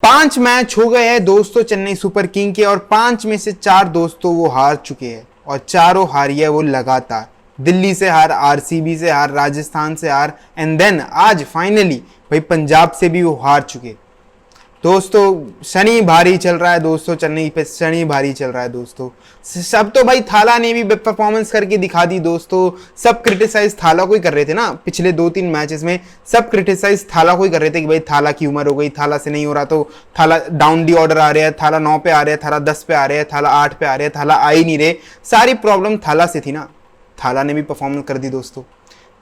5 match हो गए हैं दोस्तों चेन्नई सुपर किंग के, और 5 में से 4 दोस्तों वो हार चुके हैं, और चारों हारी है वो लगातार। दिल्ली से हार, आरसीबी से हार, राजस्थान से हार, एंड देन आज फाइनली भाई पंजाब से भी वो हार चुके दोस्तों। शनि भारी चल रहा है दोस्तों, चेन्नई पे शनि भारी चल रहा है दोस्तों। सब तो भाई थाला ने भी परफॉर्मेंस करके दिखा दी दोस्तों। सब क्रिटिसाइज थाला को ही कर रहे थे ना, पिछले 2-3 मैचेस में सब क्रिटिसाइज थाला को ही कर रहे थे कि भाई थाला की उम्र हो गई, थाला से नहीं हो रहा, तो थाला डाउन डी ऑर्डर आ रहे हैं, थाला 9 पे आ रहे हैं, थाला 10 पे आ रहे हैं, थाला 8 पे आ रहे हैं, थाला आ ही नहीं रहे। सारी प्रॉब्लम थाला से थी ना। थाला ने भी परफॉर्मेंस कर दी दोस्तों,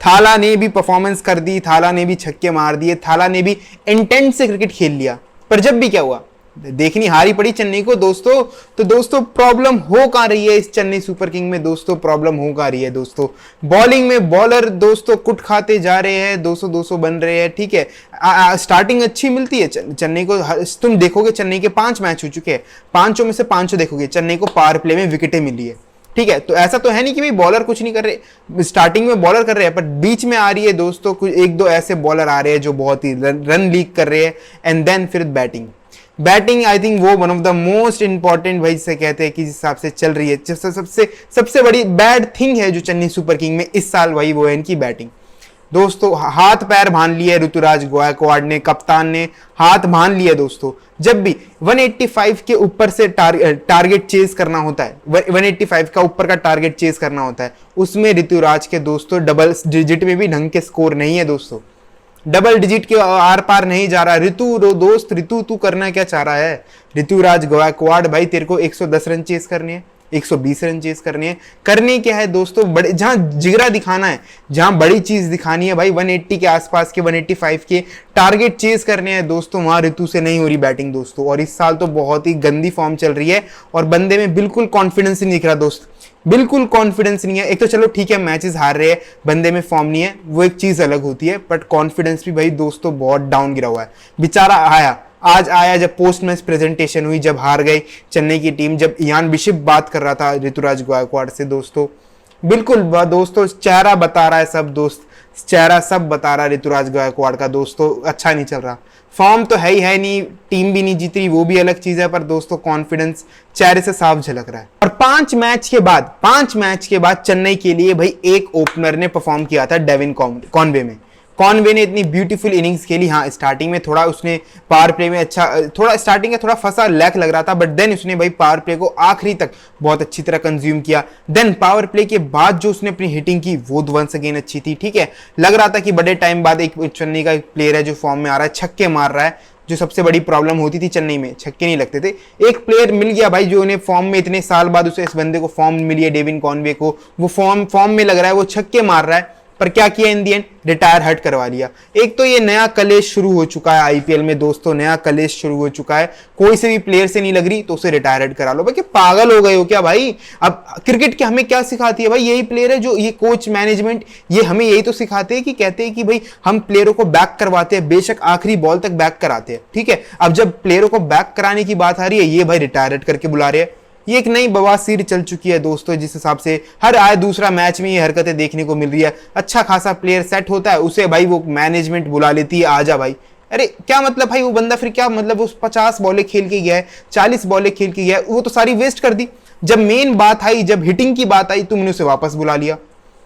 थाला ने भी परफॉर्मेंस कर दी, थाला ने भी छक्के मार दिए, थाला ने भी इंटेंट से क्रिकेट खेल लिया। पर जब भी क्या हुआ, देखनी हारी पड़ी चेन्नई को दोस्तों। तो दोस्तों प्रॉब्लम हो कहां रही है इस चेन्नई सुपर किंग में दोस्तों, प्रॉब्लम हो कहां रही है दोस्तों। बॉलिंग में बॉलर दोस्तों कुट खाते जा रहे हैं, 200-200 बन रहे हैं, ठीक है। स्टार्टिंग अच्छी मिलती है चेन्नई को। तुम देखोगे चेन्नई के 5 मैच हो चुके हैं, 5 में से 5 देखोगे चेन्नई को पावर प्ले में विकेटें मिली है, ठीक है। तो ऐसा तो है नहीं कि भाई बॉलर कुछ नहीं कर रहे, स्टार्टिंग में बॉलर कर रहे हैं, पर बीच में आ रही है दोस्तों कुछ 1-2 ऐसे बॉलर आ रहे हैं जो बहुत ही रन लीक कर रहे हैं, एंड देन फिर बैटिंग आई थिंक वो one of the most important भाई से कहते हैं कि जिस हिसाब से चल रही है, सबसे बड़ी बैड थिंग है जो चेन्नई सुपर किंग में इस साल भाई वो है इनकी बैटिंग दोस्तों। हाथ पैर बांध लिए ऋतुराज गायकवाड़ ने, कप्तान ने हाथ बांध लिए दोस्तों। जब भी 185 के ऊपर से टारगेट चेज करना होता है, 185 का ऊपर का टारगेट चेज करना होता है, उसमें ऋतुराज के दोस्तों डबल डिजिट में भी ढंग के स्कोर नहीं है दोस्तों, डबल डिजिट के आर पार नहीं जा रहा। ऋतु तू करना क्या चाह रहा है? ऋतुराज गायकवाड़ भाई तेरे को 110 रन चेज करने हैं, 120 रन चेज करने हैं, करने क्या है दोस्तों, बड़े जहां जिगरा दिखाना है, जहां बड़ी चीज दिखानी है भाई, 180 के आसपास के, 185 के टारगेट चेज करने हैं दोस्तों, वहां ऋतु से नहीं हो रही बैटिंग दोस्तों। और इस साल तो बहुत ही गंदी फॉर्म चल रही है, और बंदे में बिल्कुल कॉन्फिडेंस नहीं दिख रहा दोस्त, बिल्कुल कॉन्फिडेंस नहीं है। एक तो चलो ठीक है मैचेस हार रहे हैं, बंदे में फॉर्म नहीं है, वो एक चीज अलग होती है, बट कॉन्फिडेंस भी भाई दोस्तों बहुत डाउन गिरा हुआ है। बेचारा आज आया जब पोस्ट मैच प्रेजेंटेशन हुई, जब हार गई चेन्नई की टीम, जब इयान बिशप बात कर रहा था ऋतुराज गायकवाड़ से दोस्तों, बिल्कुल दोस्तों चेहरा बता रहा है सब दोस्त, चेहरा सब बता रहा है ऋतुराज गायकवाड़ का दोस्तों, अच्छा नहीं चल रहा। फॉर्म तो है ही है नहीं, टीम भी नहीं जीत रही, वो भी अलग चीज है, पर दोस्तों कॉन्फिडेंस चेहरे से साफ झलक रहा है। और 5 मैच के बाद चेन्नई के लिए भाई एक ओपनर ने परफॉर्म किया था, डेविन कॉनवे ने इतनी ब्यूटीफुल इनिंग्स खेली। हाँ स्टार्टिंग में थोड़ा उसने पावर प्ले में अच्छा, थोड़ा स्टार्टिंग में थोड़ा फंसा लैक लग रहा था, बट देन उसने भाई पावर प्ले को आखिरी तक बहुत अच्छी तरह कंज्यूम किया। देन पावर प्ले के बाद जो उसने अपनी हिटिंग की वो वंस अगेन अच्छी थी, ठीक है। लग रहा था कि बड़े टाइम बाद एक चेन्नई का एक प्लेयर है जो फॉर्म में आ रहा है, छक्के मार रहा है, जो सबसे बड़ी प्रॉब्लम होती थी चेन्नई में, छक्के नहीं लगते थे। एक प्लेयर मिल गया भाई जो उन्हें फॉर्म में, इतने साल बाद उसे इस बंदे को फॉर्म मिली है, डेविन कॉनवे को, वो फॉर्म में लग रहा है, वो छक्के मार रहा है, पर क्या किया इन दी एंड, रिटायर हट करवा लिया। एक तो ये नया कलेश शुरू हो चुका है आईपीएल में दोस्तों, नया कलेश शुरू हो चुका है, कोई से भी प्लेयर से नहीं लग रही तो उसे रिटायर हट करा लो। भाई क्या पागल हो गए हो क्या भाई? अब क्रिकेट के हमें क्या सिखाती है भाई, यही प्लेयर है जो ये कोच मैनेजमेंट, ये हमें यही तो सिखाते हैं कि कहते हैं कि भाई हम प्लेयरों को बैक करवाते हैं, बेशक आखिरी बॉल तक बैक कराते हैं, ठीक है। अब जब प्लेयरों को बैक कराने की बात आ रही है, ये भाई रिटायर हट करके बुला रहे हैं। ये एक नई बवासीर चल चुकी है दोस्तों, जिस हिसाब से हर आए दूसरा मैच में ये हरकतें देखने को मिल रही है। अच्छा खासा प्लेयर सेट होता है, उसे भाई वो मैनेजमेंट बुला लेती है, आजा भाई। अरे क्या मतलब भाई, वो बंदा फिर क्या मतलब, उस 50 बॉलें खेल के गया है, 40 बॉलें खेल के गया है, वो तो सारी वेस्ट कर दी। जब मेन बात आई, जब हिटिंग की बात आई, तुमने उसे वापस बुला लिया।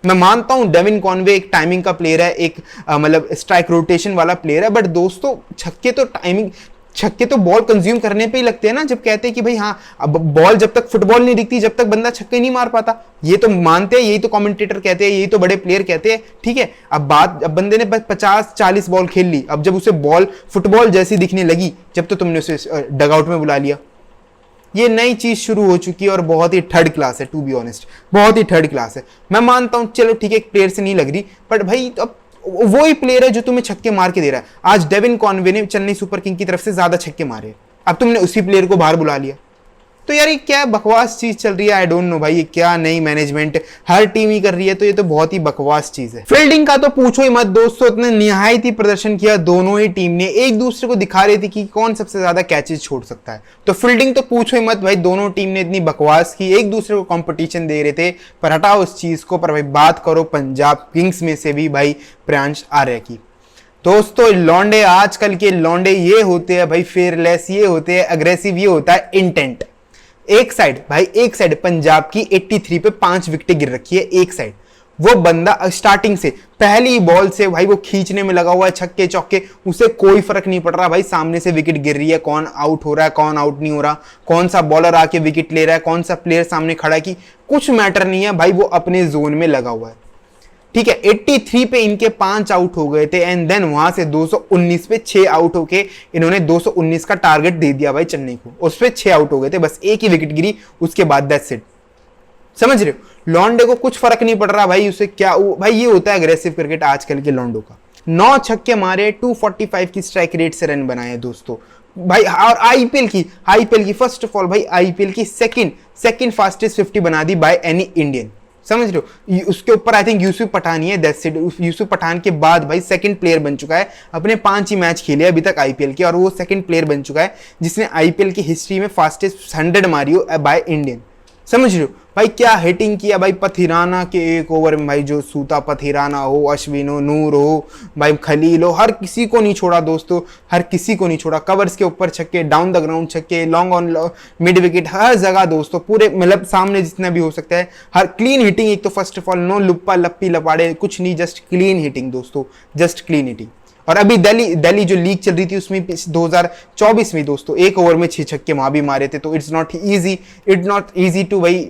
मैं मानता हूं डेविन कॉनवे एक टाइमिंग का प्लेयर है, एक मतलब स्ट्राइक रोटेशन वाला प्लेयर है, बट दोस्तों छक्के तो बॉल कंज्यूम करने पे ही लगते हैं ना। जब कहते हैं कि भाई हाँ अब बॉल जब तक फुटबॉल नहीं दिखती, जब तक बंदा छक्के नहीं मार पाता, ये तो मानते हैं, यही तो कमेंटेटर कहते हैं, यही तो बड़े प्लेयर कहते हैं, ठीक है। अब बंदे ने 50-40 बॉल खेल ली, अब जब उसे बॉल फुटबॉल जैसी दिखने लगी, जब तो तुमने उसे डगआउट में बुला लिया। ये नई चीज शुरू हो चुकी है और बहुत ही थर्ड क्लास है, टू बी ऑनेस्ट, बहुत ही थर्ड क्लास है। मैं मानता हूं चलो ठीक है एक प्लेयर से नहीं लग रही, बट भाई अब वो ही प्लेयर है जो तुम्हें छक्के मार के दे रहा है। आज डेविन कॉनवे ने चेन्नई सुपर किंग की तरफ से ज्यादा छक्के मारे, अब तुमने उसी प्लेयर को बाहर बुला लिया। तो यार ये क्या बकवास चीज चल रही है, आई डोंट नो भाई, ये क्या नई मैनेजमेंट हर टीम ही कर रही है, तो ये तो बहुत ही बकवास चीज है। फील्डिंग का तो पूछो ही मत दोस्तों, इतने निहायत ही प्रदर्शन किया दोनों ही टीम ने, एक दूसरे को दिखा रही थी कि कौन सबसे ज्यादा कैचेज छोड़ सकता है। तो फील्डिंग तो पूछो ही मत भाई, दोनों टीम ने इतनी बकवास की, एक दूसरे को कॉम्पिटिशन दे रहे थे। पर हटाओ उस चीज को, पर भाई बात करो पंजाब किंग्स में से भी भाई प्रियांश आर्या की। दोस्तों लौंडे, आजकल के लौंडे ये होते हैं भाई फेयरलेस, ये होते हैं अग्रेसिव, ये होता है इंटेंट। एक साइड भाई, एक साइड पंजाब की 83 पे 5 विकेटें गिर रखी है, एक साइड वो बंदा स्टार्टिंग से पहली बॉल से भाई वो खींचने में लगा हुआ है, छक्के चौके, उसे कोई फर्क नहीं पड़ रहा भाई सामने से विकेट गिर रही है, कौन आउट हो रहा है कौन आउट नहीं हो रहा, कौन सा बॉलर आके विकेट ले रहा है, कौन सा प्लेयर सामने खड़ा है, कि कुछ मैटर नहीं है भाई, वो अपने जोन में लगा हुआ है। ठीक है, 83 पे इनके 5 आउट हो गए थे एंड देन वहां से 219 पे 6 आउट होके इन्होंने 219 का टारगेट दे दिया भाई चेन्नई को, उस पे 6 आउट हो गए थे, बस एक ही विकेट गिरी, उसके बाद दैट्स इट। समझ रहे हो, लॉन्डे को कुछ फर्क नहीं पड़ रहा भाई उसे क्या, भाई ये होता है अग्रेसिव क्रिकेट आजकल के लॉन्डो का। 9 छक्के मारे, 245 की स्ट्राइक रेट से रन बनाए दोस्तों भाई, और आईपीएल की फर्स्ट ऑफ ऑल भाई आईपीएल की सेकंड फास्टेस्ट 50 बना दी बाय एनी इंडियन। समझ रहे हो, उसके ऊपर आई थिंक यूसुफ पठान ही है, दैट्स इट। यूसुफ पठान के बाद भाई सेकंड प्लेयर बन चुका है, अपने 5 ही मैच खेले अभी तक आईपीएल के, और वो सेकंड प्लेयर बन चुका है जिसने आईपीएल की हिस्ट्री में फास्टेस्ट 100 मारी हो बाय इंडियन। समझ रहे हो भाई, क्या हिटिंग किया भाई पथिराना के एक ओवर में भाई, जो सूता पथिराना हो, अश्विन हो, नूर हो, भाई खलील हो, हर किसी को नहीं छोड़ा दोस्तों, हर किसी को नहीं छोड़ा। कवर्स के ऊपर छक्के, डाउन द ग्राउंड छक्के, लॉन्ग ऑन मिड विकेट, हर जगह दोस्तों, पूरे मतलब सामने जितना भी हो सकता है, हर क्लीन हिटिंग। एक तो फर्स्ट ऑफ ऑल नो लुप्पा लप्पी लपाड़े कुछ नहीं, जस्ट क्लीन हिटिंग दोस्तों, जस्ट क्लीन हिटिंग। और अभी दिल्ली जो लीग चल रही थी उसमें 2024 में दोस्तों 1 ओवर में 6 छक्के वहां भी मारे थे, तो इट्स नॉट इजी टू भाई,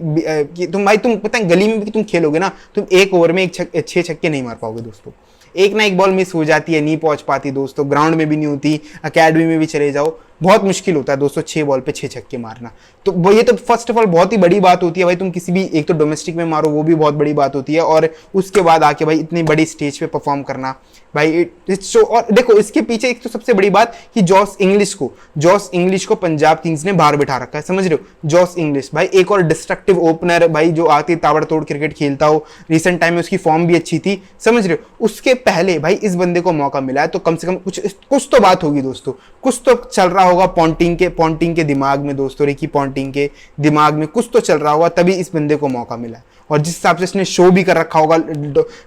तुम पता है गली में भी तुम खेलोगे ना, तुम 1 ओवर में 6 छक्के नहीं मार पाओगे दोस्तों, एक ना एक बॉल मिस हो जाती है, नहीं पहुंच पाती दोस्तों, ग्राउंड में भी नहीं होती, अकेडमी में भी चले जाओ, बहुत मुश्किल होता है दोस्तों 6 बॉल पे 6 छक्के मारना। तो वो ये तो फर्स्ट ऑफ ऑल बहुत ही बड़ी बात होती है भाई, तुम किसी भी एक तो डोमेस्टिक में मारो वो भी बहुत बड़ी बात होती है, और उसके बाद आके भाई इतनी बड़ी स्टेज पे परफॉर्म करना भाई इट्स शो। और देखो इसके पीछे एक तो सबसे बड़ी बात कि जॉस इंग्लिश को पंजाब किंग्स ने बाहर बिठा रखा है। समझ रहे हो, जॉस इंग्लिश भाई एक और डिस्ट्रक्टिव ओपनर भाई, जो आते ताबड़तोड़ क्रिकेट खेलता हो, रिसेंट टाइम में उसकी फॉर्म भी अच्छी थी। समझ रहे हो, उसके पहले भाई इस बंदे को मौका मिला है, तो कम से कम कुछ तो बात होगी दोस्तों, कुछ तो चल रहा होगा पॉन्टिंग के दिमाग में दोस्तों, रिकी पॉन्टिंग के दिमाग में कुछ तो चल रहा होगा, तभी इस बंदे को मौका मिला है। और जिस हिसाब से इसने शो भी कर रखा होगा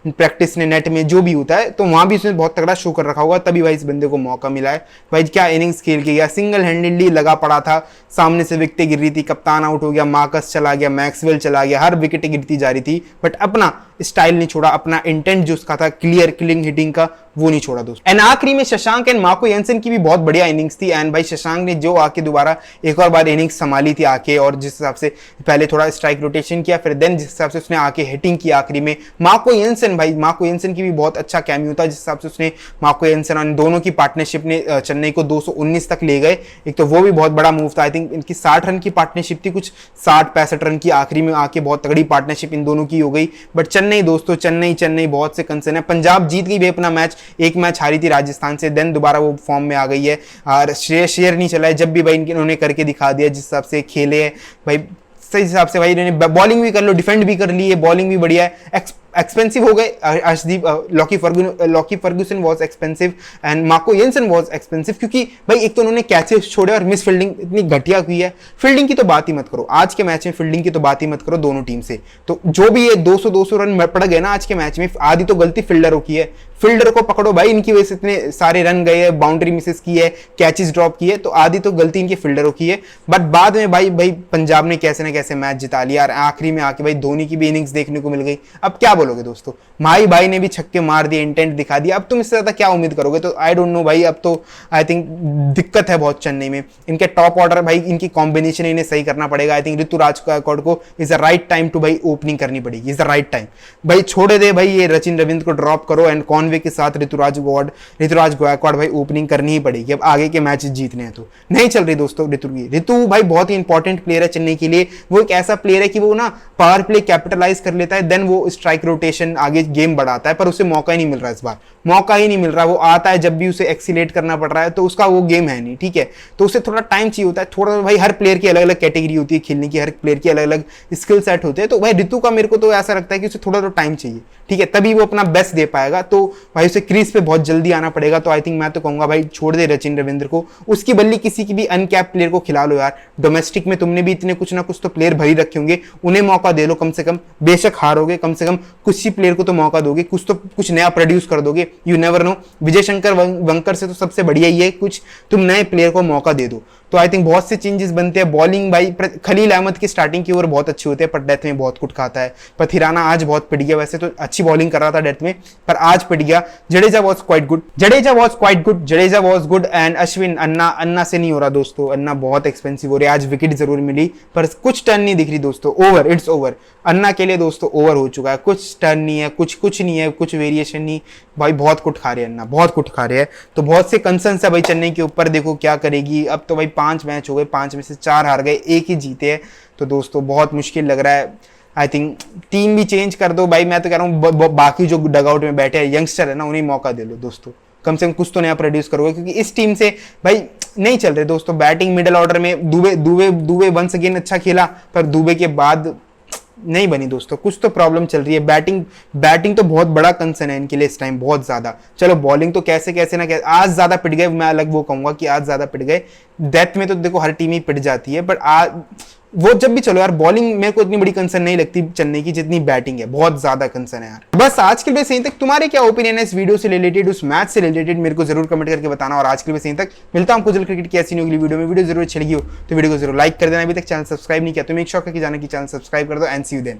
प्रैक्टिस ने, नेट में जो भी होता है, तो वहां भी उसने बहुत तगड़ा शो कर रखा होगा, तभी भाई इस बंदे को मौका मिला है। भाई क्या इनिंग्स खेल के गया, सिंगल हैंडेडली लगा पड़ा था, सामने से विकेटें गिर रही थी, कप्तान आउट हो गया, मार्कस चला गया, मैक्सवेल चला गया, हर विकेटें गिरती जा रही थी, बट अपना स्टाइल नहीं छोड़ा, अपना इंटेंट जो उसका था क्लियर क्लिंग हिटिंग का, वो नहीं छोड़ा दोस्तों। एंड आखिरी में शशांक एंड मार्को येंसन की भी बहुत बढ़िया इनिंग्स थी, एंड भाई शशांक ने जो आके दोबारा एक और बार इनिंग्स संभाली थी आके, और जिस हिसाब से पहले थोड़ा स्ट्राइक रोटेशन किया, फिर देन जिस हिसाब से उसने आके हिटिंग की आखिरी में, मार्को येंसन की भी बहुत अच्छा कैमियो था, जिस हिसाब से उसने मार्को येंसन और दोनों की पार्टनरशिप ने चेन्नई को 219 तक ले गए। एक तो वो भी बहुत बड़ा मूव था, आई थिंक इनकी 60 रन की पार्टनरशिप थी, कुछ 60-65 रन की आखिरी में आके बहुत तगड़ी पार्टनरशिप इन दोनों की हो गई। बट चेन्नई दोस्तों, चेन्नई बहुत से कंसर्न है। पंजाब जीत गई भी अपना मैच, एक मैच हारी थी राजस्थान से, देन दोबारा वो फॉर्म में आ गई है, और शेयर नहीं चला है, जब भी भाई इन्होंने करके दिखा दिया, जिस हिसाब से खेले हैं भाई, सही हिसाब से भाई इन्होंने बॉलिंग भी कर लो, डिफेंड भी कर ली है, बॉलिंग भी बढ़िया है, एक्सपेंसिव हो गए Arshdeep, Lockie Ferguson was expensive and Marco Jansen was expensive, क्योंकि भाई एक तो उन्होंने कैचेस छोड़े और मिस फील्डिंग इतनी घटिया की है। फील्डिंग की तो बात ही मत करो, आज के मैच में फील्डिंग की तो बात ही मत करो दोनों टीम से, तो जो भी ये 200 रन पड़ गए ना आज के मैच में, आधी तो गलती फील्डरों की है, फील्डर को पकड़ो भाई, इनकी वजह से इतने सारे रन गए हैं, बाउंड्री मिसेस की है, कैचेस ड्रॉप की है, तो आधी तो गलती इनके फील्डरों की है। बट बाद में भाई पंजाब ने कैसे ना कैसे मैच जिता लिया, और आखिरी में आके भाई धोनी की भी इनिंग्स देखने को मिल गई। अब क्या बोलोगे दोस्तों, माही भाई ने भी छक्के मार दिए, इंटेंट दिखा दिया, अब तुम इससे ज्यादा क्या उम्मीद करोगे? तो आई डोंट नो भाई, अब तो आई थिंक दिक्कत है बहुत चेन्नई में। इनके टॉप ऑर्डर भाई, इनकी कॉम्बिनेशन इन्हें सही करना पड़ेगा। आई थिंक ऋतुराज गायकवाड़ को is the right time to भाई ओपनिंग करनी पड़ेगी, इज द राइट टाइम भाई, छोड़े दे भाई ये रचिन रविंद्र को ड्रॉप करो, एंड कॉनवे के साथ ऋतुराज गायकवाड़ भाई ओपनिंग करनी ही पड़ेगी, अब आगे के मैच जीतने हैं तो। नहीं चल रही दोस्तों ऋतु भाई बहुत ही इंपॉर्टेंट प्लेयर है चेन्नई के लिए, वो एक ऐसा प्लेयर है कि वो ना पावर प्ले कैपिटलाइज कर लेता है, देन वो स्ट्राइक रोटेशन आगे गेम बढ़ाता है, पर उसे मौका ही नहीं मिल रहा, इस बार मौका ही नहीं मिल रहा। वो आता है जब भी उसे एक्सीलेट करना पड़ रहा है, तो उसका वो गेम है नहीं, ठीक है, तो उसे थोड़ा टाइम चाहिए होता है, थोड़ा भाई हर प्लेयर की अलग अलग कैटेगरी होती है खेलने की, हर प्लेयर की अलग अलग स्किल सेट होते हैं, तो भाई ऋतु का मेरे को तो ऐसा लगता है कि उसे थोड़ा तो टाइम चाहिए, ठीक है, तभी वो अपना बेस्ट दे पाएगा। तो भाई उसे क्रीज पे बहुत जल्दी आना पड़ेगा। तो आई थिंक मैं तो कहूंगा भाई छोड़ दे सचिन रविंद्र को, उसकी बल्ली किसी की भी अनकैप प्लेयर को खिला लो यार। डोमेस्टिक में तुमने भी इतने कुछ ना कुछ तो प्लेयर भरी रखे होंगे, उन्हें मौका दे लो कम से कम। बेशक हारोगे, कम से कम कुछ ही प्लेयर को तो मौका दोगे, कुछ तो कुछ नया प्रोड्यूस कर दोगे। You never know, Vijay Shankar वंकर से तो सबसे बढ़िया ही है कुछ तुम नए प्लेयर को मौका दे दो। तो आई थिंक बहुत से चेंजेस बनते हैं। बॉलिंग भाई खलील अहमद की स्टार्टिंग की ओवर बहुत अच्छी होती है, पर डेथ में बहुत कुट खाता है। पथिराना आज बहुत पिट गया, वैसे तो अच्छी बॉलिंग कर रहा था डेथ में, पर आज पिट गया। Jadeja was quite good, Jadeja was good and Ashwin, अन्ना से नहीं हो रहा दोस्तों, अन्ना बहुत एक्सपेंसिव हो रही है। आज विकेट जरूर मिली पर कुछ टर्न नहीं दिख रही दोस्तों। ओवर, इट्स ओवर अन्ना के लिए दोस्तों, ओवर हो चुका है। कुछ टर्न नहीं है, कुछ नहीं है, कुछ वेरिएशन नहीं भाई। बहुत कुट खा रहे हैं अन्ना, बहुत कुट खा रहे हैं। तो बहुत से कंसर्न है भाई चेन्नई के ऊपर, देखो क्या करेगी। अब तो भाई 5 मैच हो गए, 5 में से 4 हार गए, 1 ही जीते हैं। तो दोस्तों बहुत मुश्किल लग रहा है। आई थिंक टीम भी चेंज कर दो भाई। मैं तो कह रहा हूँ बाकी जो डगआउट में बैठे हैं यंगस्टर है ना, उन्हें मौका दे लो दोस्तों। कम से कम कुछ तो नया प्रोड्यूस करोगे, क्योंकि इस टीम से भाई नहीं चल रहे दोस्तों। बैटिंग मिडिल ऑर्डर में दुबे वंस अगेन अच्छा खेला, पर दुबे के बाद नहीं बनी दोस्तों। कुछ तो प्रॉब्लम चल रही है। बैटिंग तो बहुत बड़ा कंसर्न है इनके लिए इस टाइम, बहुत ज्यादा। चलो बॉलिंग तो कैसे कैसे ना कैसे आज ज्यादा पिट गए, मैं अलग वो कहूंगा कि आज ज्यादा पिट गए। डेथ में तो देखो हर टीम ही पिट जाती है, बट आज वो जब भी चलो यार, बॉलिंग मेरे को इतनी बड़ी कंसर्न नहीं लगती चेन्नई की जितनी बैटिंग है, बहुत ज्यादा कंसर्न है यार। बस आज के लिए सही तक। तुम्हारे क्या ओपिनियन है इस वीडियो से रिलेटेड, उस मैच से रिलेटेड, मेरे को जरूर कमेंट करके बताना। और आज के लिए सही तक मिलता हूं कुछ क्रिकेट की ऐसी नहीं अगली वीडियो में। वीडियो जरूर अच्छी लगी हो तो वीडियो को जरूर लाइक कर देना। अभी तक चैनल सब्सक्राइब नहीं किया तो मेक श्योर करके जाना कि चैनल सब्सक्राइब कर दो। And see you then.